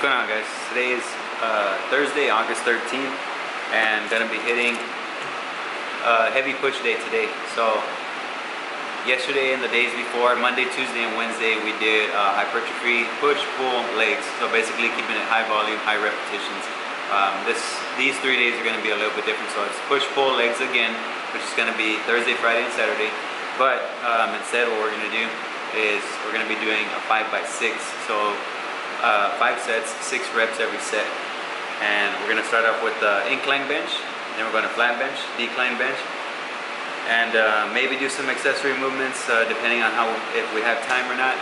going on, guys? Today is Thursday, August 13th, and gonna be hitting heavy push day today. So yesterday and the days before, Monday, Tuesday, and Wednesday, we did hypertrophy, push, pull, legs. So basically keeping it high volume, high repetitions. These 3 days are gonna be a little bit different. So it's push, pull, legs again, which is gonna be Thursday, Friday, and Saturday. But instead, what we're gonna do is we're gonna be doing a 5x6. So 5 sets, 6 reps every set. And we're gonna start off with the incline bench, then we're gonna flat bench, decline bench, and maybe do some accessory movements depending on if we have time or not.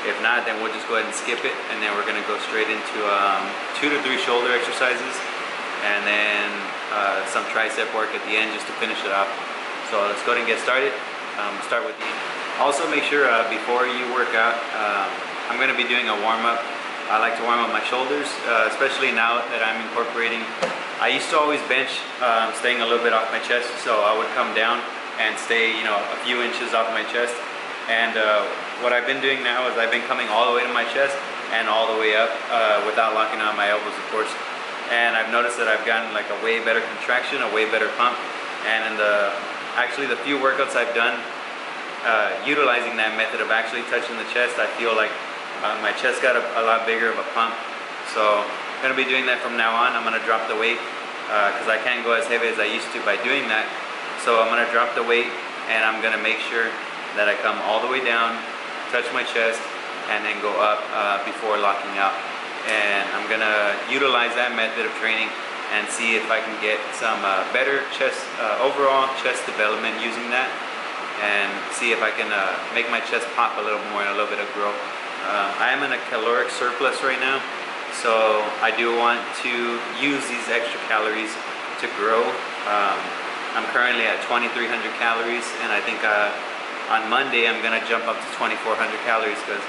If not, then we'll just go ahead and skip it, and then we're gonna go straight into 2 to 3 shoulder exercises, and then some tricep work at the end just to finish it off. So let's go ahead and get started. Start with the. Also, make sure before you work out, I'm going to be doing a warm-up. I like to warm up my shoulders, especially now that I'm incorporating. I used to always bench staying a little bit off my chest, so I would come down and stay, a few inches off my chest. And what I've been doing now is I've been coming all the way to my chest and all the way up without locking on my elbows, of course. And I've noticed that I've gotten like a way better contraction, a way better pump. And in the few workouts I've done utilizing that method of actually touching the chest, I feel like my chest got a lot bigger of a pump. So I'm going to be doing that from now on. I'm going to drop the weight because I can't go as heavy as I used to by doing that. So I'm going to drop the weight, and I'm going to make sure that I come all the way down, touch my chest, and then go up before locking out. And I'm going to utilize that method of training and see if I can get some better chest, overall chest development using that, and see if I can make my chest pop a little more and a little bit of growth. I am in a caloric surplus right now, so I do want to use these extra calories to grow. I'm currently at 2,300 calories, and I think on Monday I'm going to jump up to 2,400 calories, because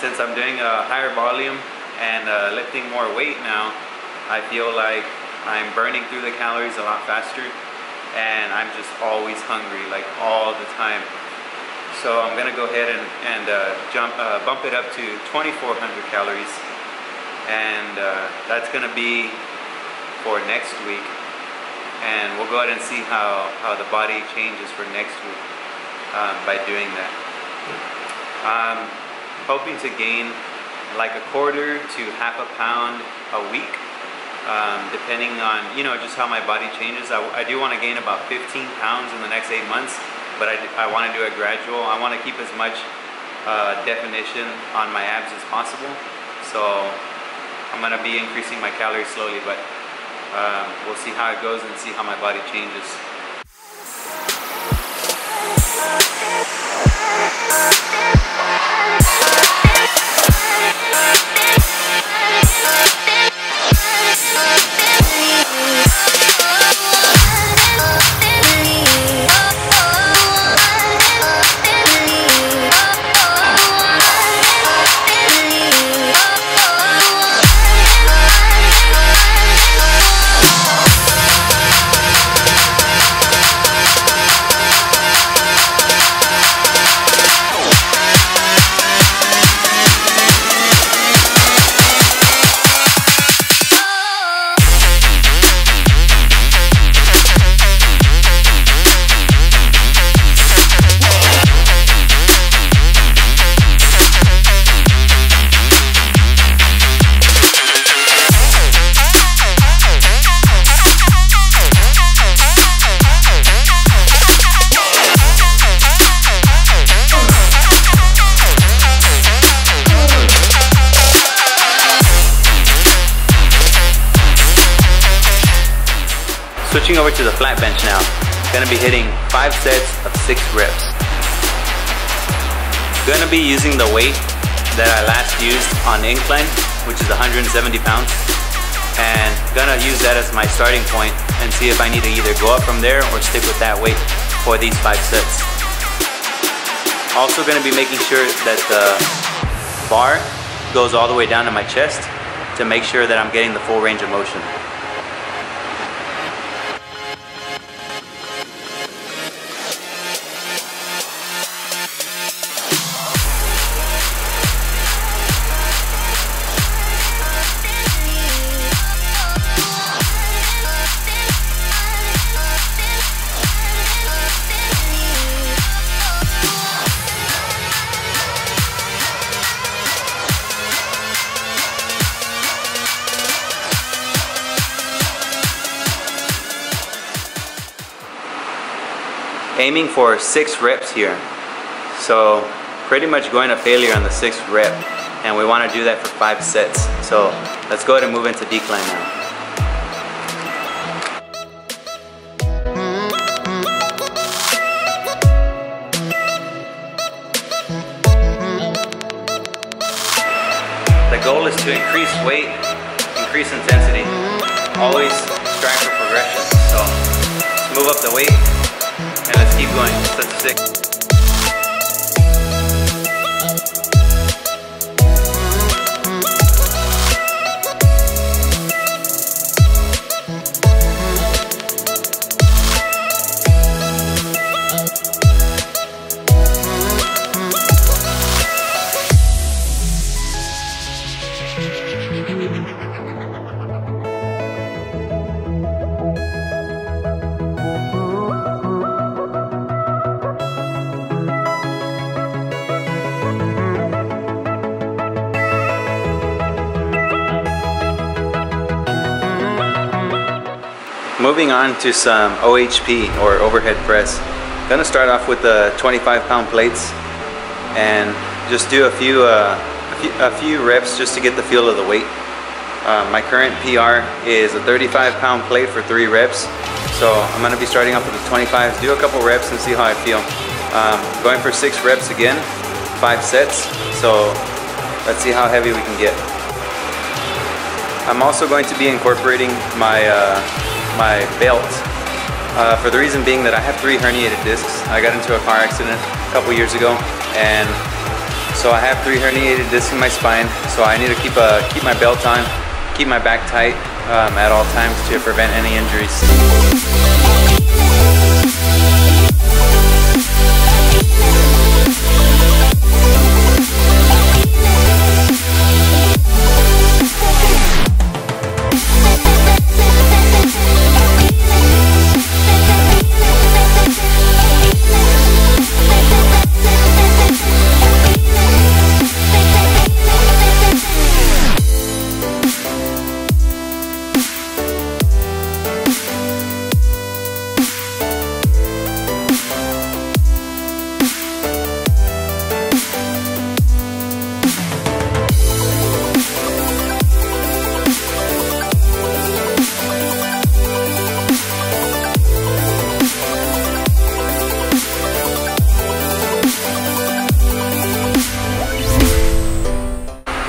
since I'm doing a higher volume and lifting more weight now, I feel like I'm burning through the calories a lot faster, and I'm just always hungry, like all the time. So I'm gonna go ahead and bump it up to 2,400 calories, and that's gonna be for next week. And we'll go ahead and see how the body changes for next week by doing that. I'm hoping to gain like a quarter to half a pound a week, depending on just how my body changes. I do want to gain about 15 pounds in the next 8 months, but I want to do it gradual. I want to keep as much definition on my abs as possible. So I'm going to be increasing my calories slowly, but we'll see how it goes and see how my body changes. Switching over to the flat bench now. Gonna be hitting 5 sets of 6 reps. Gonna be using the weight that I last used on incline, which is 170 pounds. And gonna use that as my starting point and see if I need to either go up from there or stick with that weight for these 5 sets. Also gonna be making sure that the bar goes all the way down to my chest to make sure that I'm getting the full range of motion. aiming for 6 reps here. So pretty much going to failure on the 6th rep, and we want to do that for 5 sets. So let's go ahead and move into decline now. The goal is to increase weight, increase intensity. Always strive for progression. So let's move up the weight and let's keep going. Set to 6. Moving on to some OHP or overhead press. Gonna start off with the 25-pound plates and just do a few reps just to get the feel of the weight. My current PR is a 35-pound plate for 3 reps. So I'm gonna be starting off with the 25s, do a couple reps and see how I feel. Going for 6 reps again, 5 sets. So let's see how heavy we can get. I'm also going to be incorporating my belt, for the reason being that I have 3 herniated discs. I got into a car accident a couple years ago, and so I have 3 herniated discs in my spine, so I need to keep my belt on, keep my back tight at all times to prevent any injuries.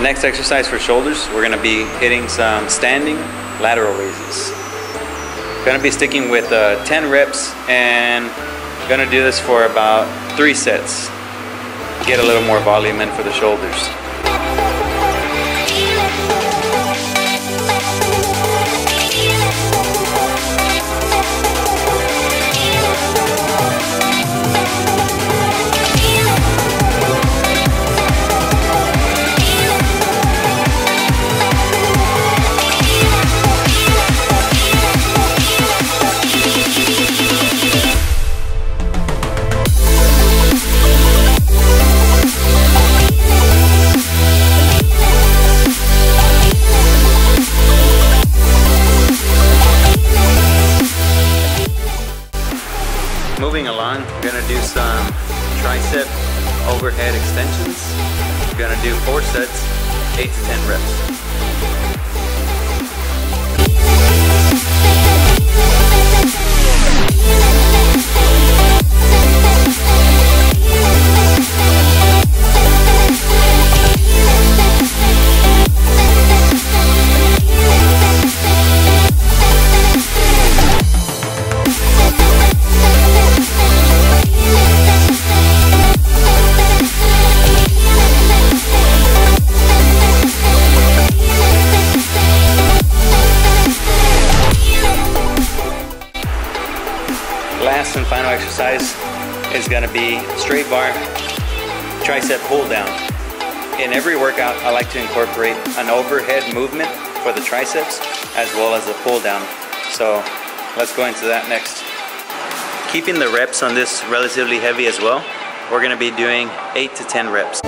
Next exercise for shoulders, we're going to be hitting some standing lateral raises. Going to be sticking with 10 reps and going to do this for about 3 sets. Get a little more volume in for the shoulders. Moving along, we're going to do some tricep overhead extensions. We're going to do 4 sets, 8 to 10 reps. Last and final exercise is going to be straight bar tricep pull down. In every workout, I like to incorporate an overhead movement for the triceps as well as a pull down. So let's go into that next. Keeping the reps on this relatively heavy as well, we're going to be doing 8 to 10 reps.